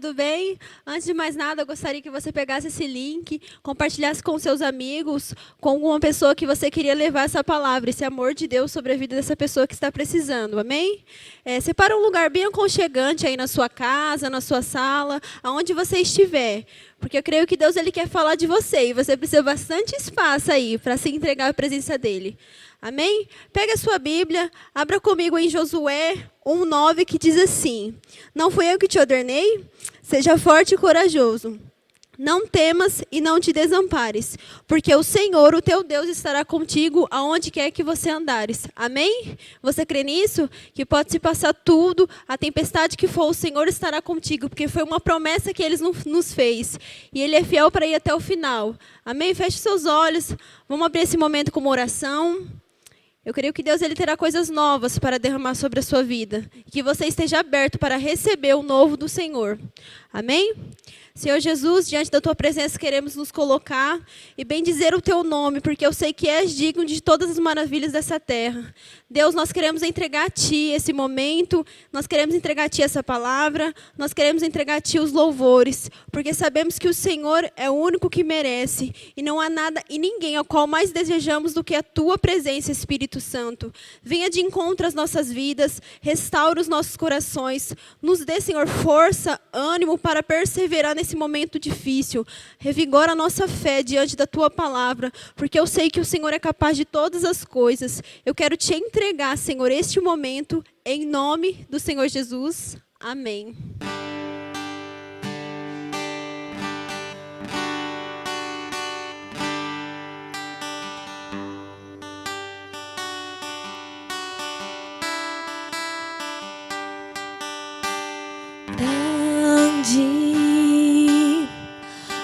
tudo bem? Antes de mais nada, eu gostaria que você pegasse esse link, compartilhasse com seus amigos, com alguma pessoa que você queria levar essa palavra, esse amor de Deus sobre a vida dessa pessoa que está precisando, amém? Separa um lugar bem aconchegante aí na sua casa, na sua sala, aonde você estiver, porque eu creio que Deus ele quer falar de você e você precisa de bastante espaço aí para se entregar à presença dele. Amém? Pega a sua Bíblia, abra comigo em Josué 1:9, que diz assim: Não fui eu que te ordenei? Seja forte e corajoso. Não temas e não te desampares, porque o Senhor, o teu Deus, estará contigo aonde quer que você andares. Amém? Você crê nisso? Que pode se passar tudo, a tempestade que for, o Senhor estará contigo, porque foi uma promessa que Ele nos fez. E Ele é fiel para ir até o final. Amém? Feche seus olhos. Vamos abrir esse momento com uma oração. Eu creio que Deus ele terá coisas novas para derramar sobre a sua vida. E que você esteja aberto para receber o novo do Senhor. Amém? Senhor Jesus, diante da tua presença queremos nos colocar e bendizer o teu nome, porque eu sei que és digno de todas as maravilhas dessa terra. Deus, nós queremos entregar a ti esse momento, nós queremos entregar a ti essa palavra, nós queremos entregar a ti os louvores, porque sabemos que o Senhor é o único que merece e não há nada e ninguém ao qual mais desejamos do que a tua presença, Espírito Santo. Venha de encontro às nossas vidas, restaura os nossos corações, nos dê, Senhor, força, ânimo para perseverar nesse momento difícil. Revigora a nossa fé diante da tua palavra, porque eu sei que o Senhor é capaz de todas as coisas. Eu quero te entregar, Senhor, este momento, em nome do Senhor Jesus. Amém.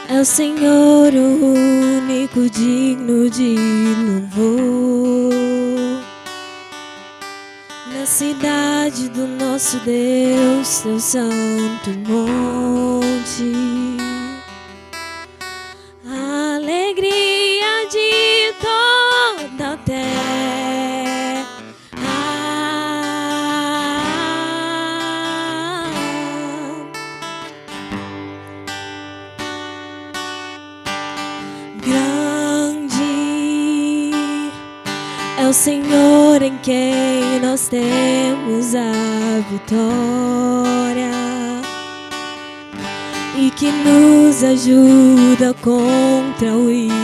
É o Senhor o único digno de louvor. Na cidade do nosso Deus, seu santo monte, a alegria de toda a terra. É o Senhor em quem nós temos a vitória e que nos ajuda contra o inimigo.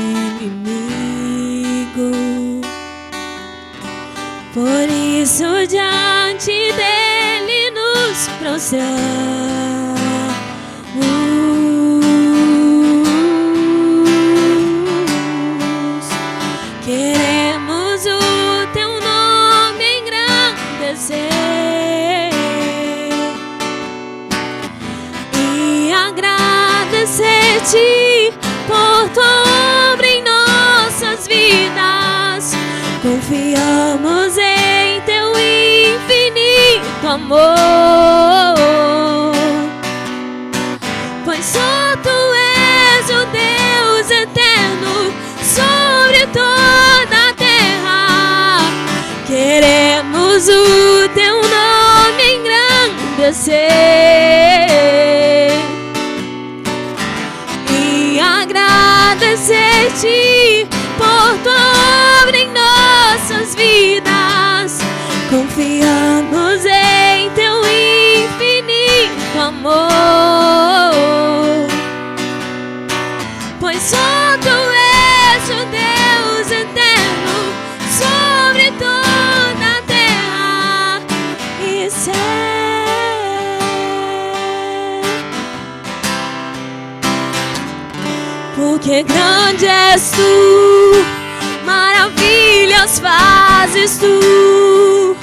Por isso diante dele nos prostramos. Queremos o teu nome engrandecer e agradecer-te por tua obra em nossas vidas. Confiamos em teu infinito amor, pois só tu és o Deus eterno sobre toda a terra. Queremos o teu nome engrandecer e agradecer-te por tua obra em nossas vidas. Confiamos em teu infinito amor, pois só tu és o Deus eterno sobre toda a terra e céu. Porque grande és tu, maravilhas fazes tu,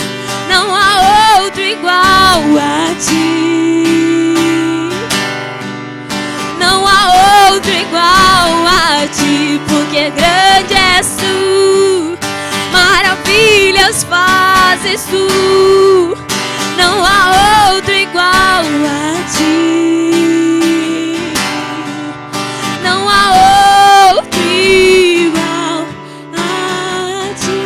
não há outro igual a ti. Não há outro igual a ti, porque grande és tu, maravilhas fazes tu, não há outro igual a ti. Não há outro igual a ti.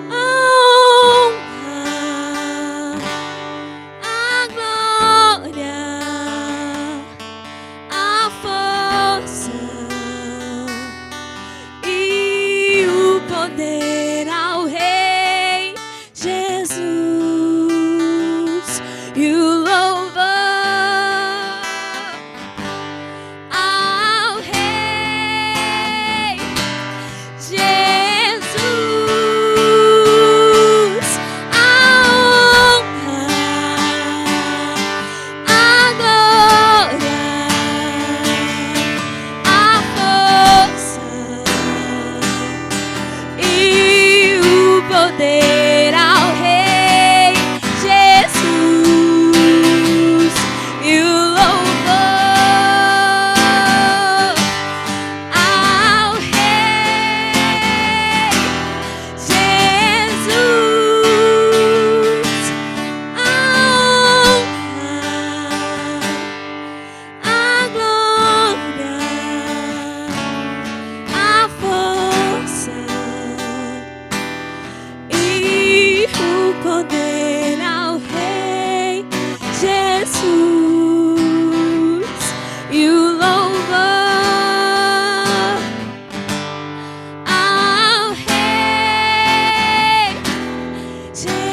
Oh, e o louvor ao Rei Jesus, a honra, a glória, a força e o poder ao Rei Jesus e o louvor ao Rei Jesus, a honra, a glória, a força e o poder ao Rei Jesus e o louvor ao Rei Jesus.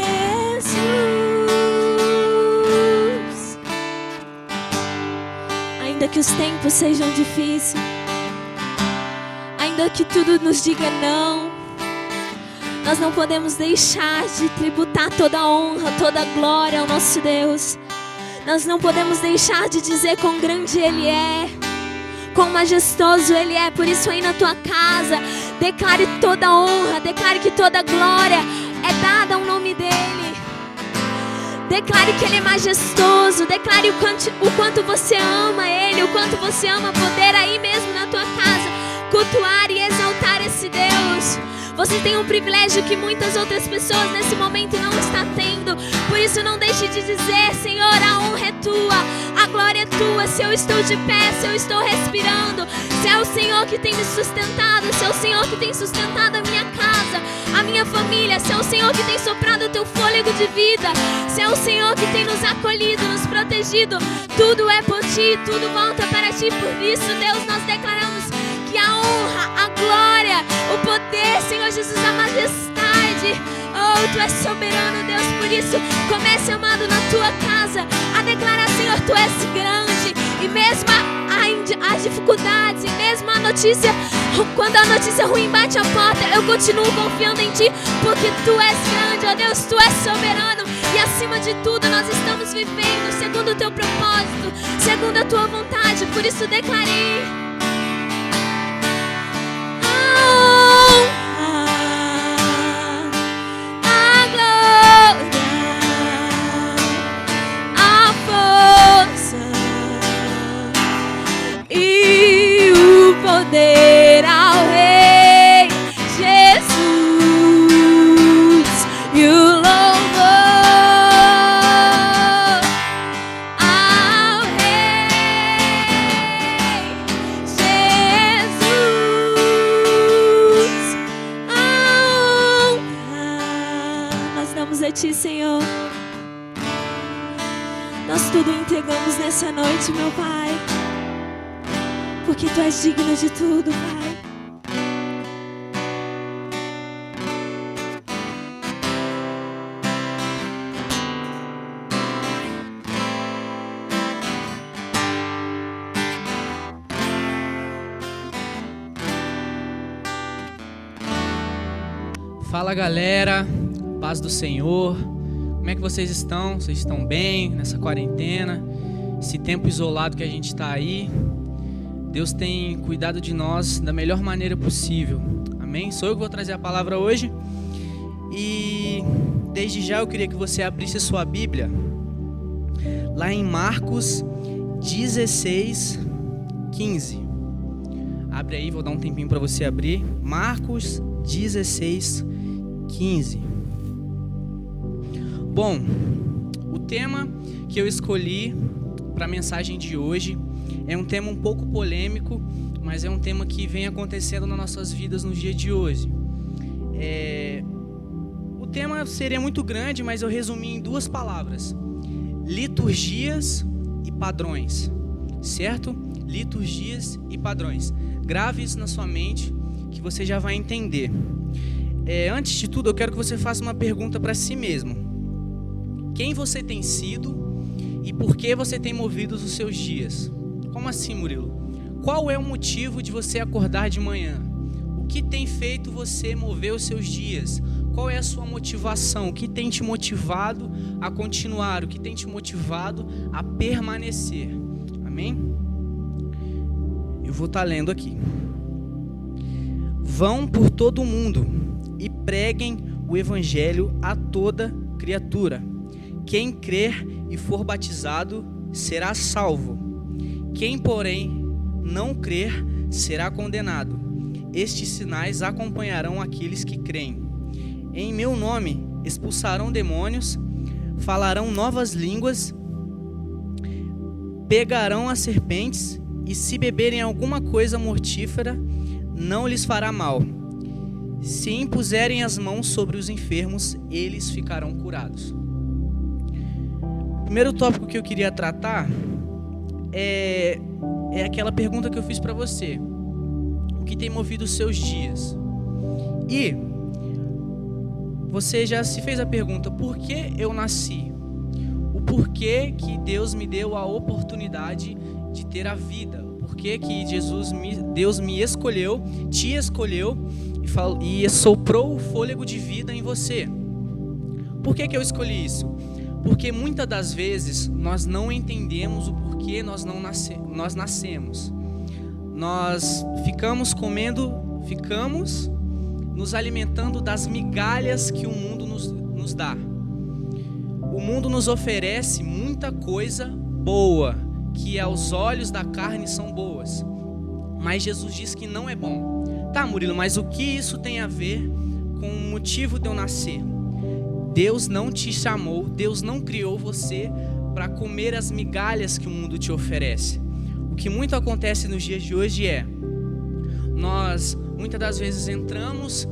Ainda que os tempos sejam difíceis, ainda que tudo nos diga não, nós não podemos deixar de tributar toda a honra, toda a glória ao nosso Deus. Nós não podemos deixar de dizer quão grande Ele é, quão majestoso Ele é. Por isso aí na tua casa, declare toda a honra, declare que toda a glória é dada ao nome dEle. Declare que Ele é majestoso, declare o quanto você ama Ele, o quanto você ama poder aí mesmo na tua casa cultuar e exaltar esse Deus. Você tem um privilégio que muitas outras pessoas nesse momento não estão tendo. Por isso não deixe de dizer: Senhor, a honra é tua, a glória é tua. Se eu estou de pé, se eu estou respirando, se é o Senhor que tem me sustentado, se é o Senhor que tem sustentado a minha casa, a minha família, se é o Senhor que tem soprado o teu fôlego de vida, se é o Senhor que tem nos acolhido, nos protegido, tudo é por ti, tudo volta para ti. Por isso, Deus, nós declaramos que a honra, a glória, o poder, Senhor Jesus, a majestade, oh, tu és soberano, Deus. Por isso, comece, amado, na tua casa a declarar: Senhor, tu és grande. E mesmo as dificuldades, e mesmo a notícia, quando a notícia ruim bate a porta, eu continuo confiando em ti, porque tu és grande, ó Deus, tu és soberano. E acima de tudo, nós estamos vivendo segundo o teu propósito, segundo a tua vontade. Por isso declarei: poder ao Rei Jesus e o louvor ao Rei Jesus, a honra nós damos a ti, Senhor. Nós tudo entregamos nessa noite, meu Pai, porque tu és digno de tudo, Pai. Fala, galera, paz do Senhor. Como é que vocês estão? Vocês estão bem nessa quarentena, esse tempo isolado que a gente está aí? Deus tem cuidado de nós da melhor maneira possível, amém? Sou eu que vou trazer a palavra hoje. E desde já eu queria que você abrisse sua Bíblia lá em Marcos 16:15. Abre aí, vou dar um tempinho para você abrir. Marcos 16:15. Bom, o tema que eu escolhi para a mensagem de hoje é um tema um pouco polêmico, mas é um tema que vem acontecendo nas nossas vidas nos dias de hoje. O tema seria muito grande, mas eu resumi em 2 palavras: liturgias e padrões, certo? Liturgias e padrões. Grave isso na sua mente que você já vai entender. Antes de tudo, eu quero que você faça uma pergunta para si mesmo: quem você tem sido E por que você tem movido os seus dias? Como assim, Murilo? Qual é o motivo de você acordar de manhã? O que tem feito você mover os seus dias? Qual é a sua motivação? O que tem te motivado a continuar? O que tem te motivado a permanecer? Amém? Eu vou estar lendo aqui. Vão por todo o mundo e preguem o evangelho a toda criatura. Quem crer e for batizado será salvo. Quem, porém, não crer será condenado. Estes sinais acompanharão aqueles que creem. Em meu nome expulsarão demônios, falarão novas línguas, pegarão as serpentes, e se beberem alguma coisa mortífera, não lhes fará mal. Se impuserem as mãos sobre os enfermos, eles ficarão curados. O primeiro tópico que eu queria tratar é aquela pergunta que eu fiz para você. O que tem movido os seus dias? E você já se fez a pergunta, por que eu nasci? O porquê que Deus me deu a oportunidade de ter a vida? O porquê que Deus me escolheu, te escolheu e soprou o fôlego de vida em você? Por que eu escolhi isso? Porque muitas das vezes nós não entendemos o porquê nós nascemos. Nós ficamos nos alimentando das migalhas que o mundo nos dá. O mundo nos oferece muita coisa boa, que aos olhos da carne são boas. Mas Jesus diz que não é bom. Tá, Murilo, mas o que isso tem a ver com o motivo de eu nascer? Deus não te chamou, Deus não criou você para comer as migalhas que o mundo te oferece. O que muito acontece nos dias de hoje nós muitas das vezes entramos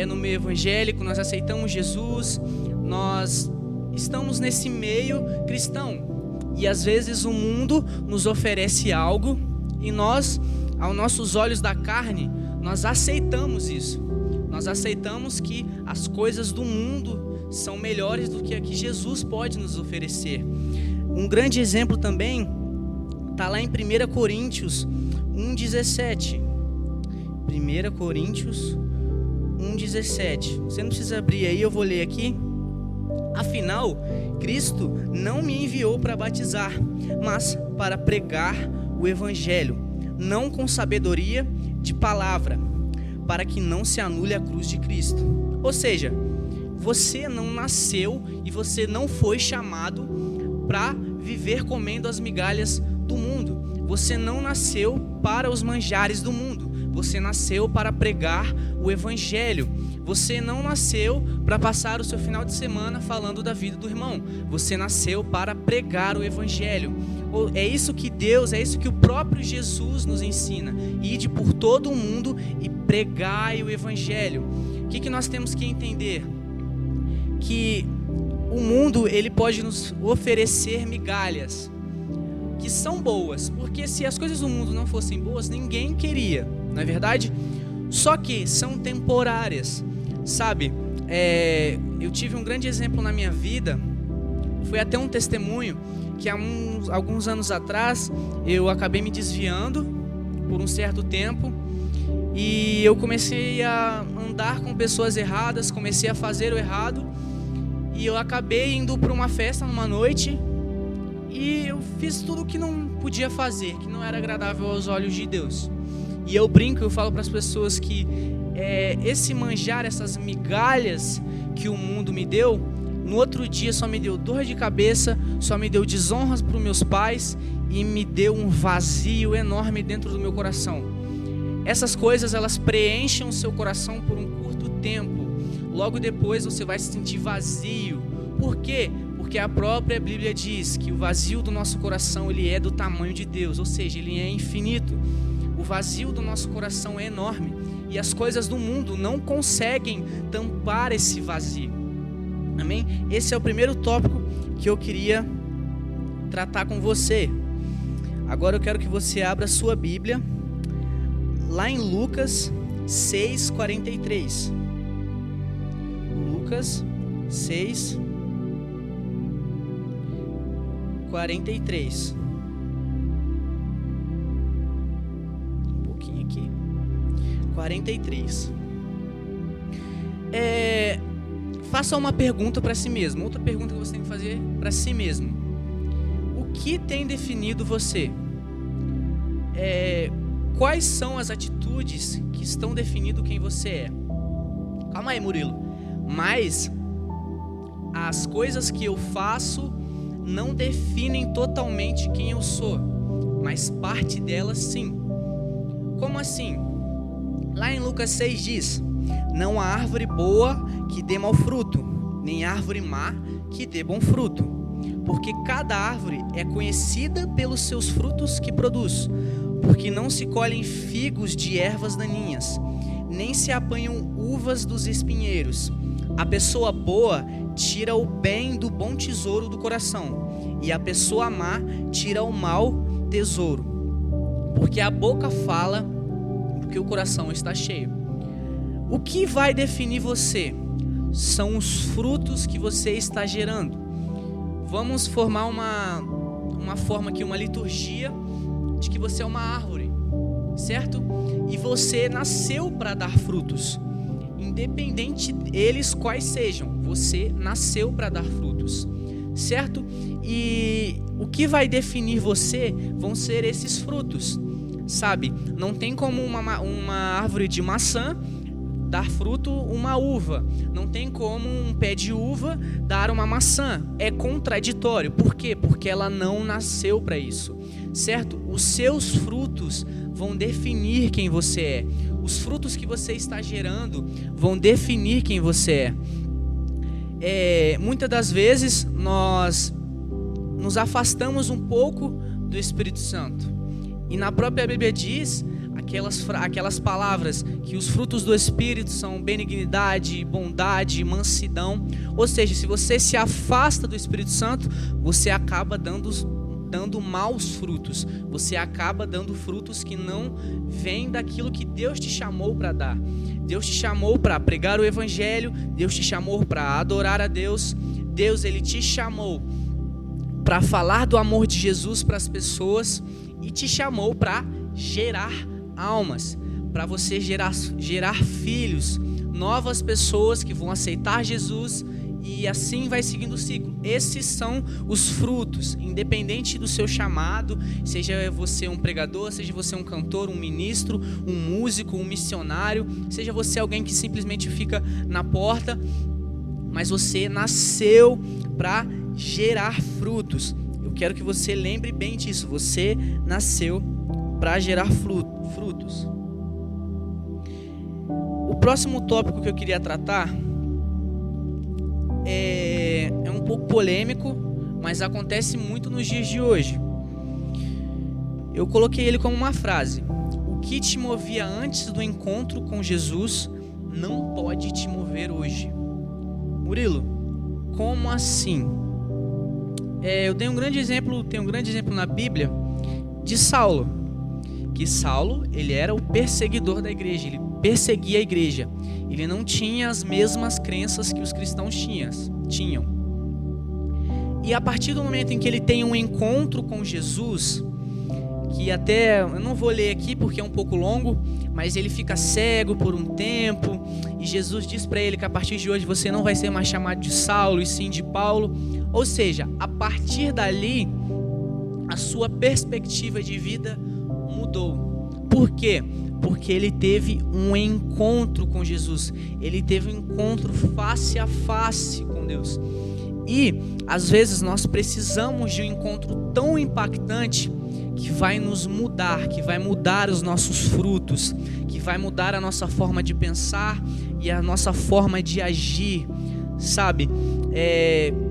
no meio evangélico, nós aceitamos Jesus, nós estamos nesse meio cristão e às vezes o mundo nos oferece algo e nós, aos nossos olhos da carne, nós aceitamos isso. Nós aceitamos que as coisas do mundo são melhores do que a que Jesus pode nos oferecer. Um grande exemplo também está lá em 1 Coríntios 1,17. 1 Coríntios 1,17. Você não precisa abrir aí, eu vou ler aqui. Afinal, Cristo não me enviou para batizar, mas para pregar o evangelho, não com sabedoria de palavra, para que não se anule a cruz de Cristo. Ou seja, você não nasceu e você não foi chamado para viver comendo as migalhas do mundo. Você não nasceu para os manjares do mundo. Você nasceu para pregar o evangelho. Você não nasceu para passar o seu final de semana falando da vida do irmão. Você nasceu para pregar o evangelho. É isso que Deus, é isso que o próprio Jesus nos ensina. Ide por todo o mundo e pregai o evangelho. O que nós temos que entender? Que o mundo ele pode nos oferecer migalhas que são boas, porque se as coisas do mundo não fossem boas, ninguém queria, não é verdade? Só que são temporárias, sabe? Eu tive um grande exemplo na minha vida, foi até um testemunho que há alguns anos atrás eu acabei me desviando por um certo tempo e eu comecei a andar com pessoas erradas, comecei a fazer o errado. E eu acabei indo para uma festa numa noite e eu fiz tudo o que não podia fazer, que não era agradável aos olhos de Deus. E eu brinco, eu falo para as pessoas que esse manjar, essas migalhas que o mundo me deu, no outro dia só me deu dor de cabeça, só me deu desonras para os meus pais e me deu um vazio enorme dentro do meu coração. Essas coisas, elas preenchem o seu coração por um curto tempo. Logo depois você vai se sentir vazio. Por quê? Porque a própria Bíblia diz que o vazio do nosso coração ele é do tamanho de Deus, ou seja, ele é infinito. O vazio do nosso coração é enorme e as coisas do mundo não conseguem tampar esse vazio. Amém? Esse é o primeiro tópico que eu queria tratar com você. Agora eu quero que você abra a sua Bíblia lá em Lucas 6:43. Lucas 6:43. 43. Um pouquinho aqui. 43. Faça uma pergunta para si mesmo. Outra pergunta que você tem que fazer para si mesmo. O que tem definido você? Quais são as atitudes que estão definindo quem você é? Calma aí, Murilo. Mas as coisas que eu faço não definem totalmente quem eu sou, mas parte delas sim. Como assim? Lá em Lucas 6 diz: não há árvore boa que dê mau fruto, nem árvore má que dê bom fruto, porque cada árvore é conhecida pelos seus frutos que produz, porque não se colhem figos de ervas daninhas, nem se apanham uvas dos espinheiros. A pessoa boa tira o bem do bom tesouro do coração, e a pessoa má tira o mau tesouro, porque a boca fala do que o coração está cheio. O que vai definir você são os frutos que você está gerando. Vamos formar uma forma aqui, uma liturgia de que você é uma árvore, certo? E você nasceu para dar frutos, independente deles quais sejam. Você nasceu para dar frutos, certo? E o que vai definir você vão ser esses frutos, sabe? Não tem como uma árvore de maçã dar fruto uma uva. Não tem como um pé de uva dar uma maçã. É contraditório. Por quê? Porque ela não nasceu para isso, certo? Os seus frutos vão definir quem você é. Os frutos que você está gerando vão definir quem você é. Muitas das vezes nós nos afastamos um pouco do Espírito Santo. E na própria Bíblia diz aquelas palavras que os frutos do Espírito são benignidade, bondade, mansidão. Ou seja, se você se afasta do Espírito Santo, você acaba dando maus frutos. Você acaba dando frutos que não vêm daquilo que Deus te chamou para dar. Deus te chamou para pregar o Evangelho. Deus te chamou para adorar a Deus. Deus, Ele te chamou para falar do amor de Jesus para as pessoas e te chamou para gerar almas, para você gerar filhos, novas pessoas que vão aceitar Jesus, e assim vai seguindo o ciclo. Esses são os frutos, independente do seu chamado, seja você um pregador, seja você um cantor, um ministro, um músico, um missionário, seja você alguém que simplesmente fica na porta, mas você nasceu para gerar frutos. Eu quero que você lembre bem disso. Você nasceu para gerar frutos. O próximo tópico que eu queria tratar é um pouco polêmico, mas acontece muito nos dias de hoje. Eu coloquei ele como uma frase: o que te movia antes do encontro com Jesus não pode te mover hoje. Murilo, como assim? Eu tenho um grande exemplo na Bíblia de Saulo. Que Saulo, ele era o perseguidor da igreja, ele perseguia a igreja. Ele não tinha as mesmas crenças que os cristãos tinham. E a partir do momento em que ele tem um encontro com Jesus, que até, eu não vou ler aqui porque é um pouco longo, mas ele fica cego por um tempo, e Jesus diz para ele que a partir de hoje você não vai ser mais chamado de Saulo, e sim de Paulo. Ou seja, a partir dali, a sua perspectiva de vida mudou. Por quê? Porque ele teve um encontro com Jesus. Ele teve um encontro face a face com Deus. E, às vezes, nós precisamos de um encontro tão impactante que vai nos mudar, que vai mudar os nossos frutos, que vai mudar a nossa forma de pensar e a nossa forma de agir, sabe?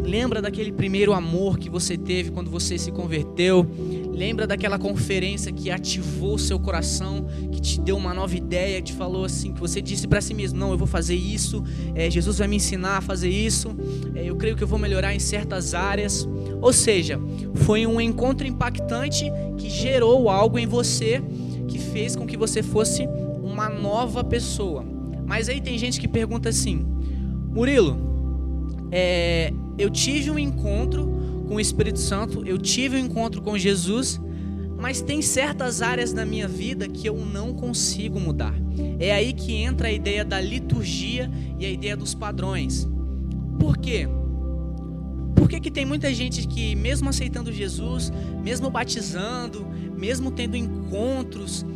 Lembra daquele primeiro amor que você teve quando você se converteu? Lembra daquela conferência que ativou o seu coração, que te deu uma nova ideia, que te falou assim, que você disse para si mesmo: não, eu vou fazer isso, Jesus vai me ensinar a fazer isso, eu creio que eu vou melhorar em certas áreas. Ou seja, foi um encontro impactante que gerou algo em você, que fez com que você fosse uma nova pessoa. Mas aí tem gente que pergunta assim: Murilo, eu tive um encontro com o Espírito Santo, eu tive um encontro com Jesus, mas tem certas áreas da minha vida que eu não consigo mudar. É aí que entra a ideia da liturgia e a ideia dos padrões. Por quê? Por que tem muita gente que, mesmo aceitando Jesus, mesmo batizando, mesmo tendo encontros,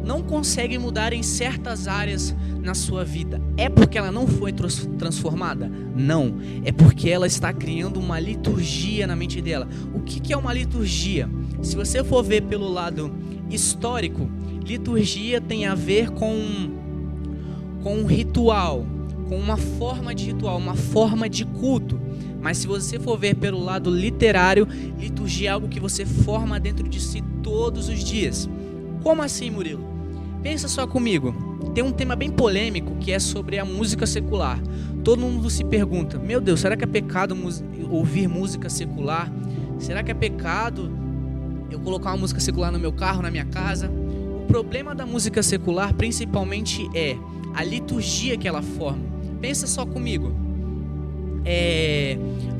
não consegue mudar em certas áreas na sua vida? É porque ela não foi transformada? Não. É porque ela está criando uma liturgia na mente dela. O que é uma liturgia? Se você for ver pelo lado histórico, liturgia tem a ver com um ritual, com uma forma de ritual, uma forma de culto. Mas se você for ver pelo lado literário, liturgia é algo que você forma dentro de si todos os dias. Como assim, Murilo? Pensa só comigo. Tem um tema bem polêmico que é sobre a música secular. Todo mundo se pergunta: meu Deus, será que é pecado ouvir música secular? Será que é pecado eu colocar uma música secular no meu carro, na minha casa? O problema da música secular principalmente é a liturgia que ela forma. Pensa só comigo.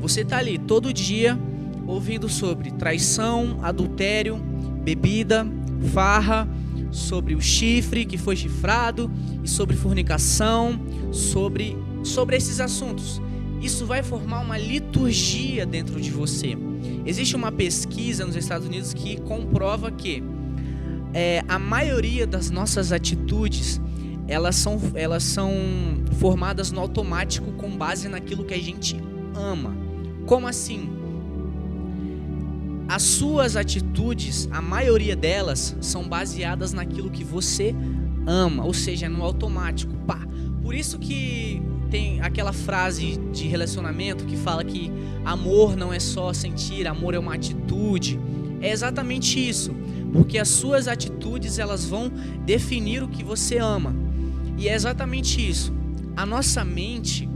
Você tá ali todo dia ouvindo sobre traição, adultério, bebida, farra, sobre o chifre que foi chifrado e sobre fornicação, sobre esses assuntos. Isso vai formar uma liturgia dentro de você. Existe uma pesquisa nos Estados Unidos que comprova que a maioria das nossas atitudes elas são formadas no automático com base naquilo que a gente ama. Como assim? As suas atitudes, a maioria delas, são baseadas naquilo que você ama, ou seja, no automático. Por isso que tem aquela frase de relacionamento que fala que amor não é só sentir, amor é uma atitude. É exatamente isso, porque as suas atitudes elas vão definir o que você ama. E é exatamente isso. A nossa mente,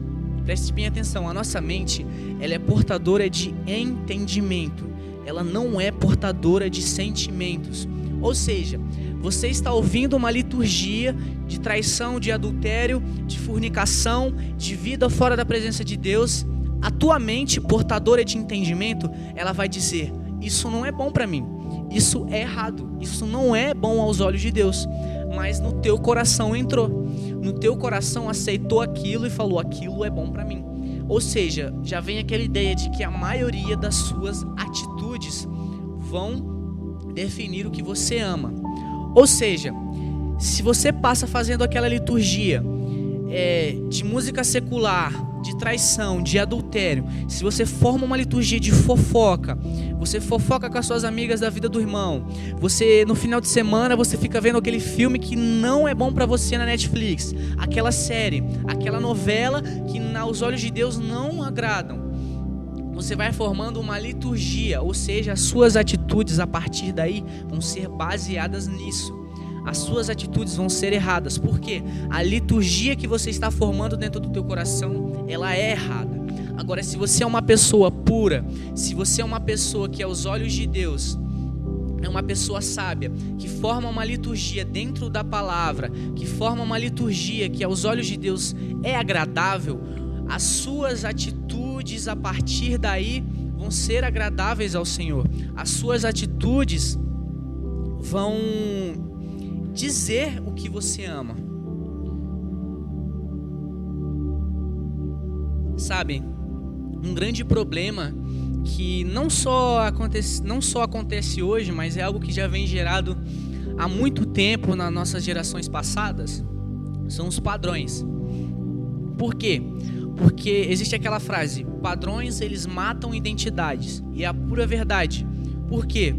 preste bem atenção, a nossa mente, ela é portadora de entendimento. Ela não é portadora de sentimentos. Ou seja, você está ouvindo uma liturgia de traição, de adultério, de fornicação, de vida fora da presença de Deus. A tua mente, portadora de entendimento, ela vai dizer: isso não é bom para mim, isso é errado, isso não é bom aos olhos de Deus. Mas no teu coração entrou, no teu coração aceitou aquilo e falou: aquilo é bom para mim. Ou seja, já vem aquela ideia de que a maioria das suas atitudes vão definir o que você ama. Ou seja, se você passa fazendo aquela liturgia de música secular, de traição, de adultério, se você forma uma liturgia de fofoca, você fofoca com as suas amigas da vida do irmão, você no final de semana você fica vendo aquele filme que não é bom pra você na Netflix, aquela série, aquela novela que aos olhos de Deus não agradam, você vai formando uma liturgia, ou seja, as suas atitudes a partir daí vão ser baseadas nisso. As suas atitudes vão ser erradas. Por quê? A liturgia que você está formando dentro do teu coração, ela é errada. Agora, se você é uma pessoa pura, se você é uma pessoa que aos olhos de Deus é uma pessoa sábia, que forma uma liturgia dentro da palavra, que forma uma liturgia que aos olhos de Deus é agradável, as suas atitudes a partir daí vão ser agradáveis ao Senhor. As suas atitudes vão dizer o que você ama. Sabe, um grande problema que não só acontece hoje, mas é algo que já vem gerado há muito tempo nas nossas gerações passadas, são os padrões. Por quê? Porque existe aquela frase: padrões eles matam identidades, e é a pura verdade. Por quê?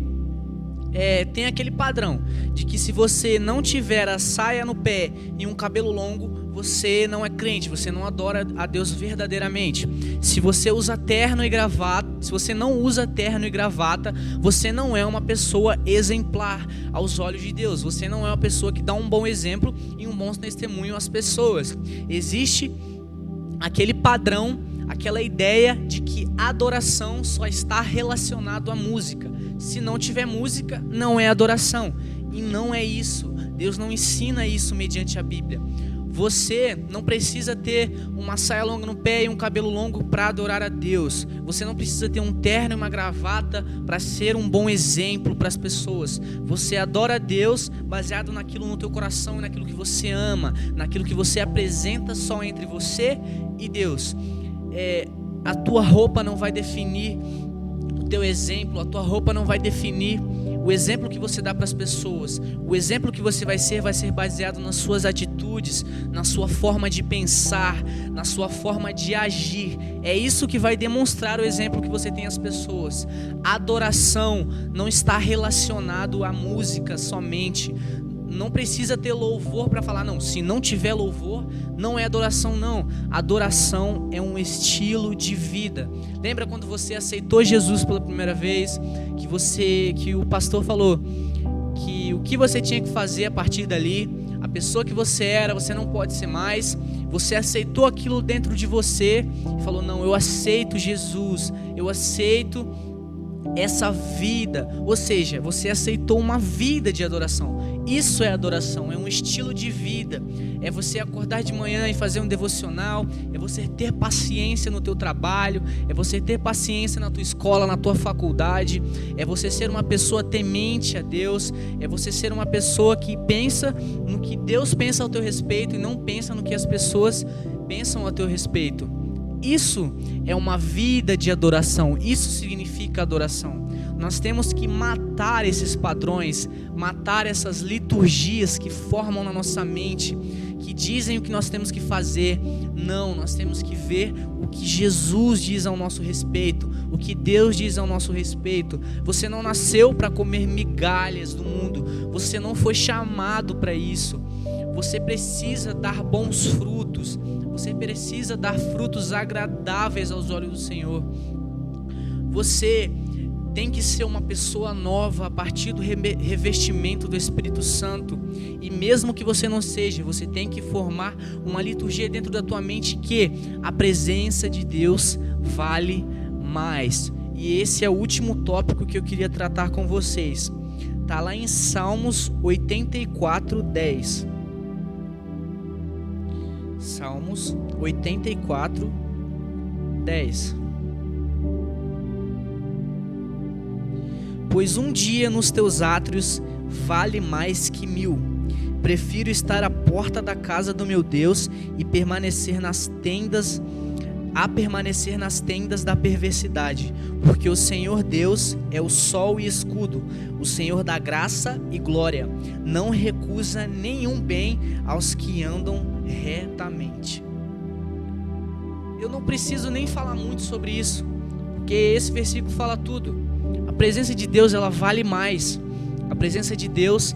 Tem aquele padrão de que se você não tiver a saia no pé e um cabelo longo, você não é crente, você não adora a Deus verdadeiramente. Se você usa terno e gravata, se você não usa terno e gravata, você não é uma pessoa exemplar aos olhos de Deus. Você não é uma pessoa que dá um bom exemplo e um bom testemunho às pessoas. Existe aquele padrão, aquela ideia de que adoração só está relacionado à música. Se não tiver música, não é adoração. E não é isso. Deus não ensina isso mediante a Bíblia. Você não precisa ter uma saia longa no pé e um cabelo longo para adorar a Deus. Você não precisa ter um terno e uma gravata para ser um bom exemplo para as pessoas. Você adora a Deus baseado naquilo no teu coração e naquilo que você ama, naquilo que você apresenta só entre você e Deus. A tua roupa não vai definir o teu exemplo, a tua roupa não vai definir o exemplo que você dá para as pessoas. O exemplo que você vai ser baseado nas suas atitudes, na sua forma de pensar, na sua forma de agir. É isso que vai demonstrar o exemplo que você tem às pessoas. A adoração não está relacionado à música somente. Não precisa ter louvor para falar, não, se não tiver louvor, não é adoração, não. Adoração é um estilo de vida. Lembra quando você aceitou Jesus pela primeira vez, que o pastor falou que o que você tinha que fazer a partir dali, a pessoa que você era, você não pode ser mais. Você aceitou aquilo dentro de você e falou, não, eu aceito Jesus, eu aceito essa vida. Ou seja, você aceitou uma vida de adoração. Isso é adoração, é um estilo de vida. É você acordar de manhã e fazer um devocional. É você ter paciência no teu trabalho. É você ter paciência na tua escola, na tua faculdade. É você ser uma pessoa temente a Deus. É você ser uma pessoa que pensa no que Deus pensa ao teu respeito e não pensa no que as pessoas pensam a teu respeito. Isso é uma vida de adoração. Isso significa adoração. Nós temos que matar esses padrões, matar essas liturgias que formam na nossa mente, que dizem o que nós temos que fazer. Não, nós temos que ver o que Jesus diz ao nosso respeito, o que Deus diz ao nosso respeito. Você não nasceu para comer migalhas do mundo, você não foi chamado para isso. Você precisa dar bons frutos, você precisa dar frutos agradáveis aos olhos do Senhor. Você tem que ser uma pessoa nova a partir do revestimento do Espírito Santo. E mesmo que você não seja, você tem que formar uma liturgia dentro da tua mente que a presença de Deus vale mais. E esse é o último tópico que eu queria tratar com vocês. Está lá em Salmos 84, 10. Salmos 84, 10. Pois um dia nos teus átrios vale mais que 1000. Prefiro estar à porta da casa do meu Deus e permanecer nas tendas da perversidade, porque o Senhor Deus é o sol e escudo, o Senhor dá graça e glória, não recusa nenhum bem aos que andam retamente. Eu não preciso nem falar muito sobre isso, porque esse versículo fala tudo. A presença de Deus, ela vale mais. A presença de Deus,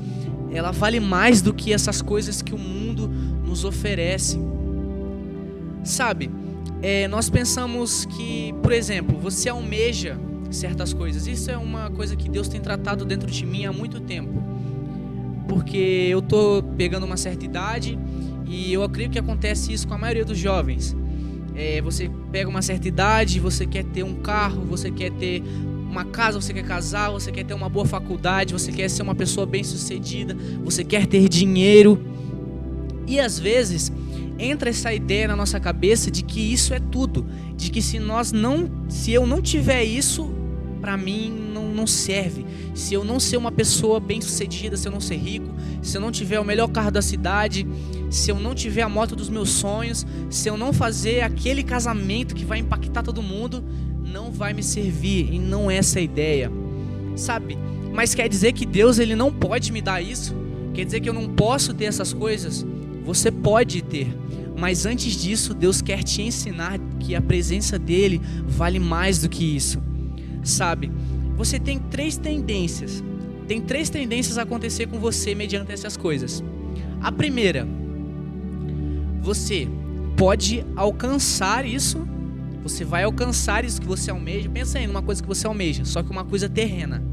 ela vale mais do que essas coisas que o mundo nos oferece. Sabe, nós pensamos que, por exemplo, você almeja certas coisas. Isso é uma coisa que Deus tem tratado dentro de mim há muito tempo. Porque eu estou pegando uma certa idade e eu acredito que acontece isso com a maioria dos jovens. Você pega uma certa idade, você quer ter um carro, você quer ter uma casa, você quer casar, você quer ter uma boa faculdade, você quer ser uma pessoa bem-sucedida, você quer ter dinheiro. E às vezes entra essa ideia na nossa cabeça de que isso é tudo, de que se eu não tiver isso, para mim não serve. Se eu não ser uma pessoa bem-sucedida, se eu não ser rico, se eu não tiver o melhor carro da cidade, se eu não tiver a moto dos meus sonhos, se eu não fazer aquele casamento que vai impactar todo mundo, não vai me servir. E não é essa a ideia, sabe? Mas quer dizer que Deus, ele não pode me dar isso? Quer dizer que eu não posso ter essas coisas? Você pode ter, mas antes disso, Deus quer te ensinar que a presença dele vale mais do que isso, sabe? Você tem três tendências a acontecer com você mediante essas coisas. A primeira, você pode alcançar isso. Você vai alcançar isso que você almeja. Pensa aí numa coisa que você almeja, só que uma coisa terrena.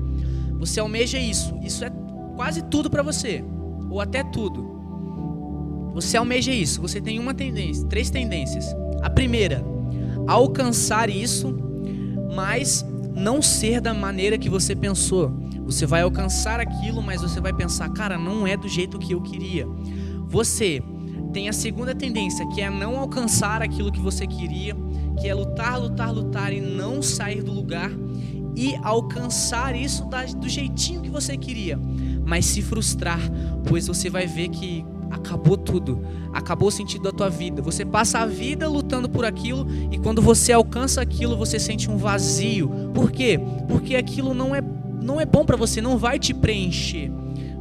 Você almeja isso é quase tudo para você, ou até tudo. Você almeja isso, você tem três tendências. A primeira, alcançar isso, mas não ser da maneira que você pensou. Você vai alcançar aquilo, mas você vai pensar, cara, não é do jeito que eu queria. Você tem a segunda tendência, que é não alcançar aquilo que você queria, que é lutar, lutar, lutar e não sair do lugar e alcançar isso do jeitinho que você queria, mas se frustrar, pois você vai ver que acabou tudo, acabou o sentido da tua vida. Você passa a vida lutando por aquilo e quando você alcança aquilo, você sente um vazio. Por quê? Porque aquilo não é bom para você, não vai te preencher.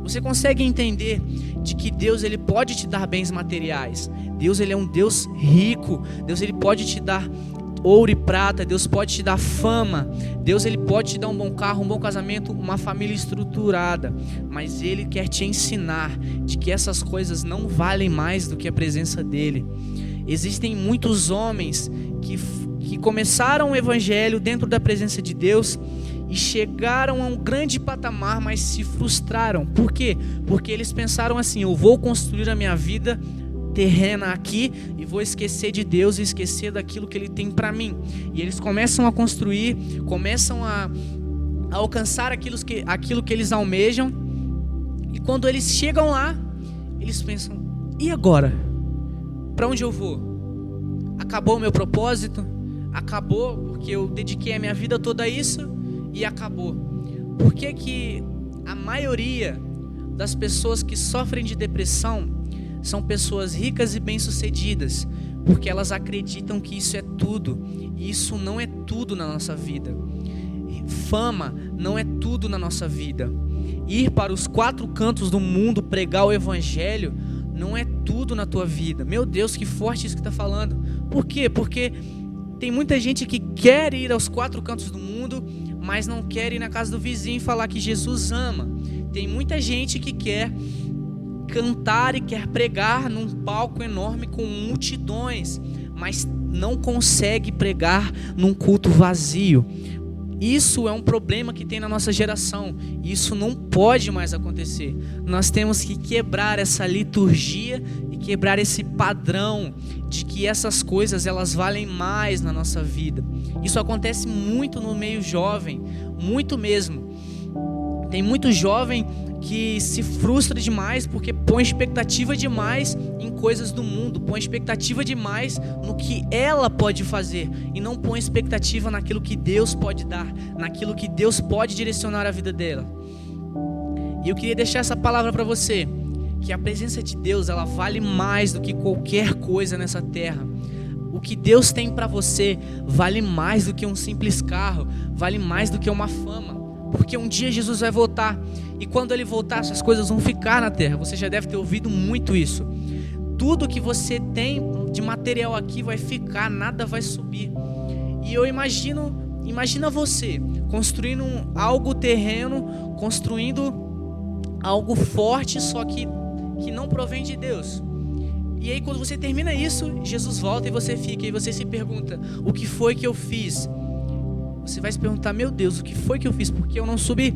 Você consegue entender de que Deus ele pode te dar bens materiais. Deus ele é um Deus rico. Deus ele pode te dar ouro e prata. Deus pode te dar fama. Deus ele pode te dar um bom carro, um bom casamento, uma família estruturada. Mas Ele quer te ensinar de que essas coisas não valem mais do que a presença dEle. Existem muitos homens que começaram o evangelho dentro da presença de Deus e chegaram a um grande patamar, mas se frustraram. Por quê? Porque eles pensaram assim: eu vou construir a minha vida terrena aqui e vou esquecer de Deus e esquecer daquilo que Ele tem para mim. E eles começam a construir, começam a alcançar aquilo que eles almejam. E quando eles chegam lá, eles pensam: e agora? Para onde eu vou? Acabou o meu propósito? Acabou porque eu dediquei a minha vida toda a isso? E acabou. Por que a maioria das pessoas que sofrem de depressão são pessoas ricas e bem-sucedidas? Porque elas acreditam que isso é tudo. E isso não é tudo na nossa vida. Fama não é tudo na nossa vida. Ir para os 4 cantos do mundo pregar o evangelho não é tudo na tua vida. Meu Deus, que forte isso que está falando. Por quê? Porque tem muita gente que quer ir aos 4 cantos do mundo, mas não quer ir na casa do vizinho e falar que Jesus ama. Tem muita gente que quer cantar e quer pregar num palco enorme com multidões, mas não consegue pregar num culto vazio. Isso é um problema que tem na nossa geração. Isso não pode mais acontecer. Nós temos que quebrar essa liturgia e quebrar esse padrão de que essas coisas elas valem mais na nossa vida. Isso acontece muito no meio jovem, muito mesmo. Tem muito jovem que se frustra demais porque põe expectativa demais em coisas do mundo, põe expectativa demais no que ela pode fazer e não põe expectativa naquilo que Deus pode dar, naquilo que Deus pode direcionar a vida dela. E eu queria deixar essa palavra para você, que a presença de Deus ela vale mais do que qualquer coisa nessa terra. O que Deus tem para você vale mais do que um simples carro, vale mais do que uma fama. Porque um dia Jesus vai voltar. E quando Ele voltar, essas coisas vão ficar na terra. Você já deve ter ouvido muito isso. Tudo que você tem de material aqui vai ficar, nada vai subir. E eu imagina você construindo algo terreno, construindo algo forte, só que não provém de Deus. E aí quando você termina isso, Jesus volta e você fica. E você se pergunta: o que foi que eu fiz? Você vai se perguntar: meu Deus, o que foi que eu fiz? Por que eu não subi?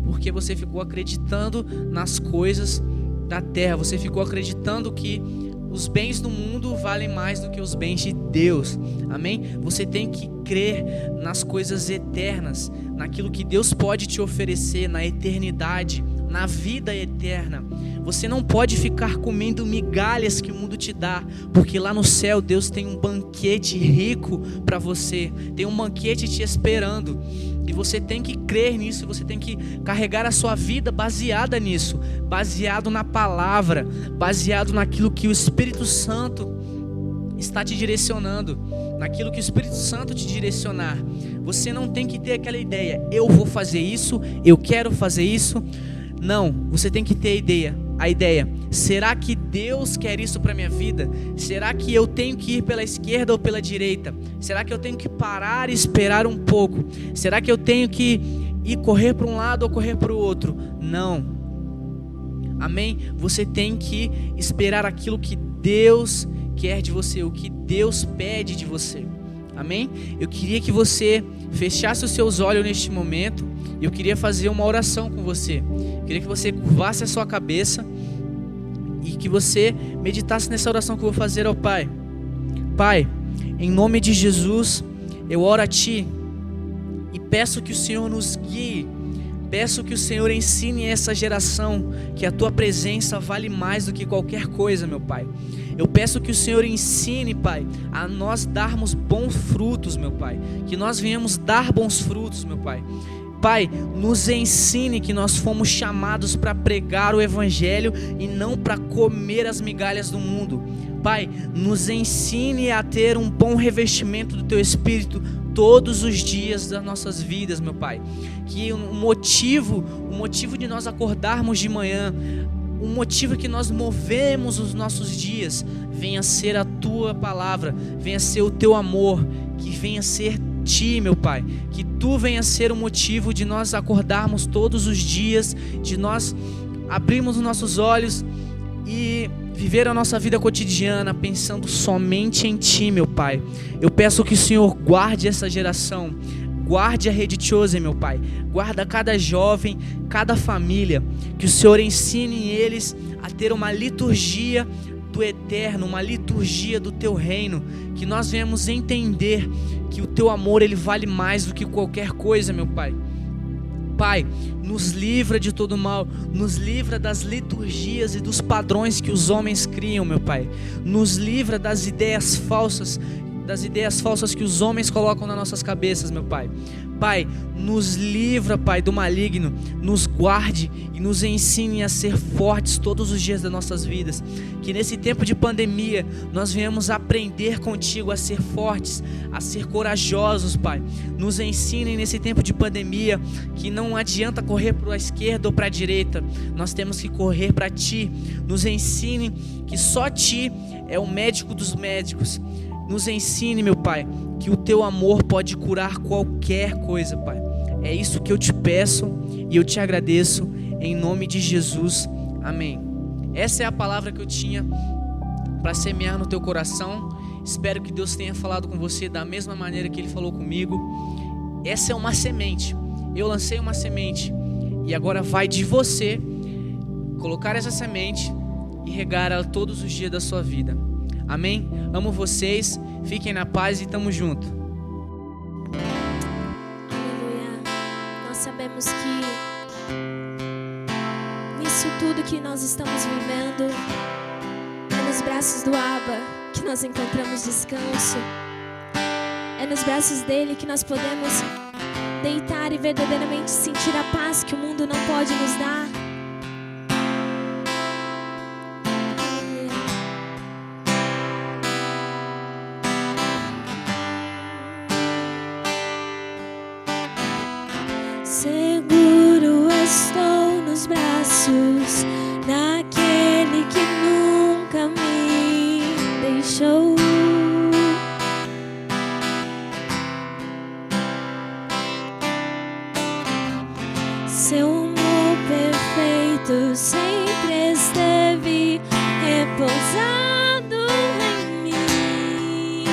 Porque você ficou acreditando nas coisas da terra. Você ficou acreditando que os bens do mundo valem mais do que os bens de Deus. Amém? Você tem que crer nas coisas eternas, naquilo que Deus pode te oferecer na eternidade, na vida eterna. Você não pode ficar comendo migalhas que o mundo te dá, porque lá no céu Deus tem um banquete rico para você, tem um banquete te esperando, e você tem que crer nisso, você tem que carregar a sua vida baseada nisso, baseado na palavra, baseado naquilo que o Espírito Santo está te direcionando, naquilo que o Espírito Santo te direcionar. Você não tem que ter aquela ideia: eu vou fazer isso, eu quero fazer isso. Não, você tem que ter a ideia: será que Deus quer isso para minha vida? Será que eu tenho que ir pela esquerda ou pela direita? Será que eu tenho que parar e esperar um pouco? Será que eu tenho que ir correr para um lado ou correr para o outro? Não. Amém? Você tem que esperar aquilo que Deus quer de você, o que Deus pede de você. Amém? Eu queria que você fechasse os seus olhos neste momento. Eu queria fazer uma oração com você. Eu queria que você curvasse a sua cabeça e que você meditasse nessa oração que eu vou fazer ao Pai. Pai, em nome de Jesus, eu oro a Ti e peço que o Senhor nos guie Peço que o Senhor ensine essa geração que a Tua presença vale mais do que qualquer coisa, meu Pai. Eu peço que o Senhor ensine, Pai, a nós darmos bons frutos, meu Pai. Que nós venhamos dar bons frutos, meu Pai. Pai, nos ensine que nós fomos chamados para pregar o Evangelho e não para comer as migalhas do mundo. Pai, nos ensine a ter um bom revestimento do Teu Espírito todos os dias das nossas vidas, meu Pai. Que o motivo de nós acordarmos de manhã, o motivo que nós movemos os nossos dias, venha a ser a Tua palavra, venha a ser o Teu amor, que venha a ser Ti, meu Pai. Que Tu venha a ser o motivo de nós acordarmos todos os dias, de nós abrirmos os nossos olhos e viver a nossa vida cotidiana pensando somente em Ti, meu Pai. Eu peço que o Senhor guarde essa geração, guarde a Rede Chosen, meu Pai. Guarda cada jovem, cada família. Que o Senhor ensine eles a ter uma liturgia do eterno, uma liturgia do Teu reino. Que nós venhamos entender que o Teu amor, ele vale mais do que qualquer coisa, meu Pai. Pai, nos livra de todo mal, nos livra das liturgias e dos padrões que os homens criam, meu Pai. Nos livra das ideias falsas que os homens colocam nas nossas cabeças, meu Pai. Pai, nos livra, Pai, do maligno, nos guarde e nos ensine a ser fortes todos os dias das nossas vidas. Que nesse tempo de pandemia nós venhamos aprender contigo a ser fortes, a ser corajosos, Pai. Nos ensine nesse tempo de pandemia que não adianta correr para a esquerda ou para a direita, nós temos que correr para Ti. Nos ensine que só Ti é o médico dos médicos. Nos ensine, meu Pai, que o Teu amor pode curar qualquer coisa, Pai. É isso que eu te peço e eu te agradeço em nome de Jesus. Amém. Essa é a palavra que eu tinha para semear no teu coração. Espero que Deus tenha falado com você da mesma maneira que Ele falou comigo. Essa é uma semente. Eu lancei uma semente e agora vai de você colocar essa semente e regar ela todos os dias da sua vida. Amém? Amo vocês, fiquem na paz e tamo junto. Aleluia. Nós sabemos que nisso tudo que nós estamos vivendo, é nos braços do Abba que nós encontramos descanso. É nos braços dele que nós podemos deitar e verdadeiramente sentir a paz que o mundo não pode nos dar. Seguro estou nos braços daquele que nunca me deixou. Seu amor perfeito sempre esteve repousado em mim.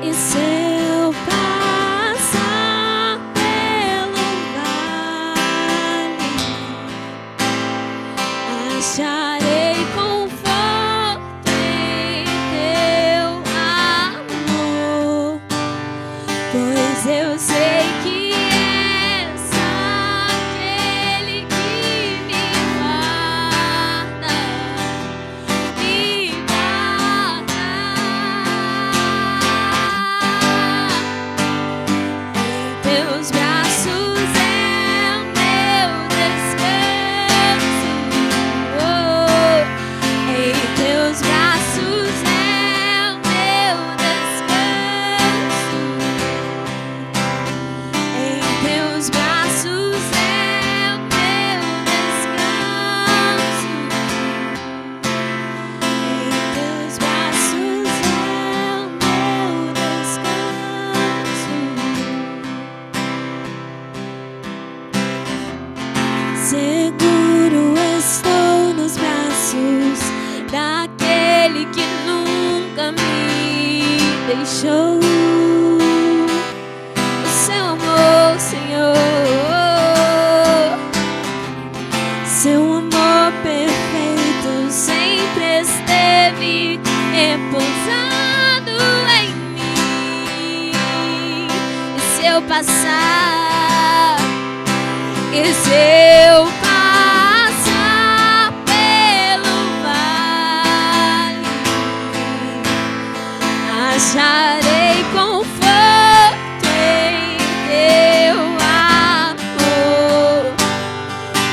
E se eu passar pelo vale, acharei conforto em Teu amor, pois eu sei que és aquele que me guarda, me guarda. Em Teus braços é o meu descanso. Em Teus braços é o meu descanso. Em Teus braços é o meu descanso. Em Teus braços é o meu descanso. Seguro estou nos braços daquele que nunca me deixou. O Seu amor, Senhor, Seu amor perfeito sempre esteve repousado em mim. se eu passar, e se eu passar pelo vale, acharei conforto em teu amor,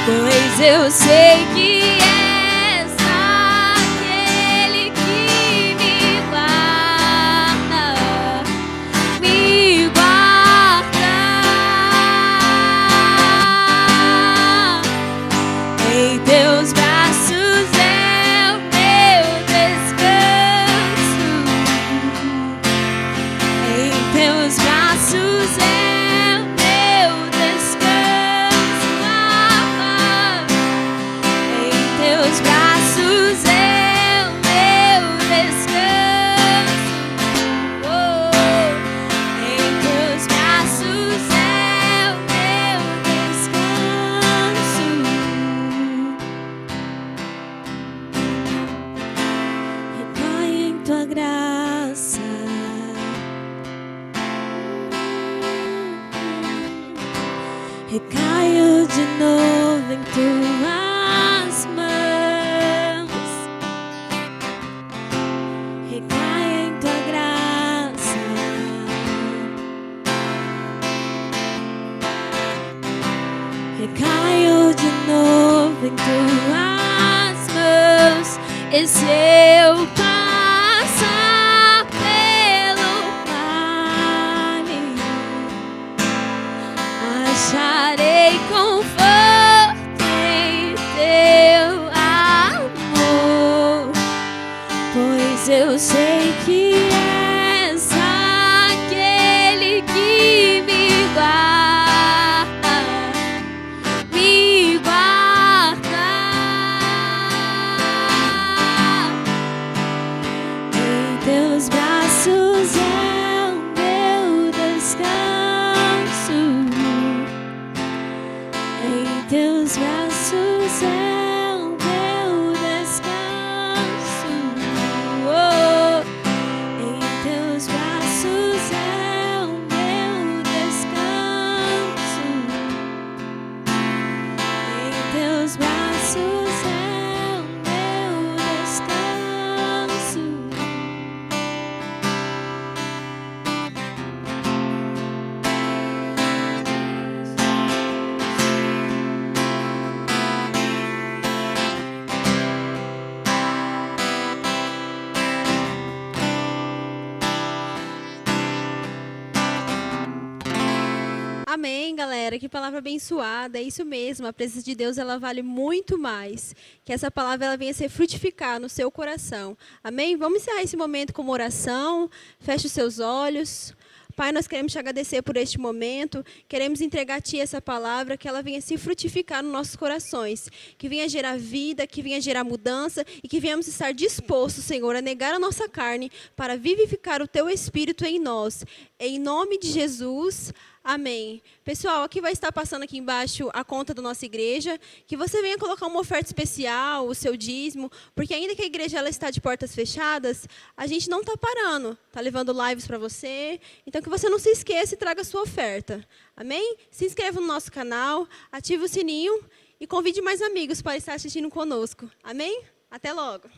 pois eu sei que és aquele que me guarda, me guarda. Em teus braços é o meu descanso, em teus braços é o meu descanso, em teus braços é o meu descanso, em teus braços é o meu descanso. Recaio em tua graça, recaio de novo em tuas mãos, recaio em tua graça, recaio de novo em tuas mãos, e se eu passar pelo vale, acharei conforto em teu amor, pois eu sei que és aquele que me guarda, me guarda. Em teus braços é o meu descanso, em teus braços é o meu descanso, em teus braços é o meu descanso, em teus braços é o meu descanso. Amém, galera. Que palavra abençoada. É isso mesmo. A presença de Deus, ela vale muito mais. Que essa palavra ela venha ser frutificar no seu coração. Amém? Vamos encerrar esse momento com uma oração. Feche os seus olhos. Pai, nós queremos te agradecer por este momento, queremos entregar a Ti essa palavra, que ela venha se frutificar nos nossos corações, que venha gerar vida, que venha gerar mudança e que venhamos estar dispostos, Senhor, a negar a nossa carne para vivificar o Teu Espírito em nós. Em nome de Jesus, amém. Pessoal, aqui vai estar passando aqui embaixo a conta da nossa igreja, que você venha colocar uma oferta especial, o seu dízimo, porque ainda que a igreja ela está de portas fechadas, a gente não está parando, está levando lives para você, então que você não se esqueça e traga a sua oferta. Amém? Se inscreva no nosso canal, ative o sininho e convide mais amigos para estar assistindo conosco. Amém? Até logo!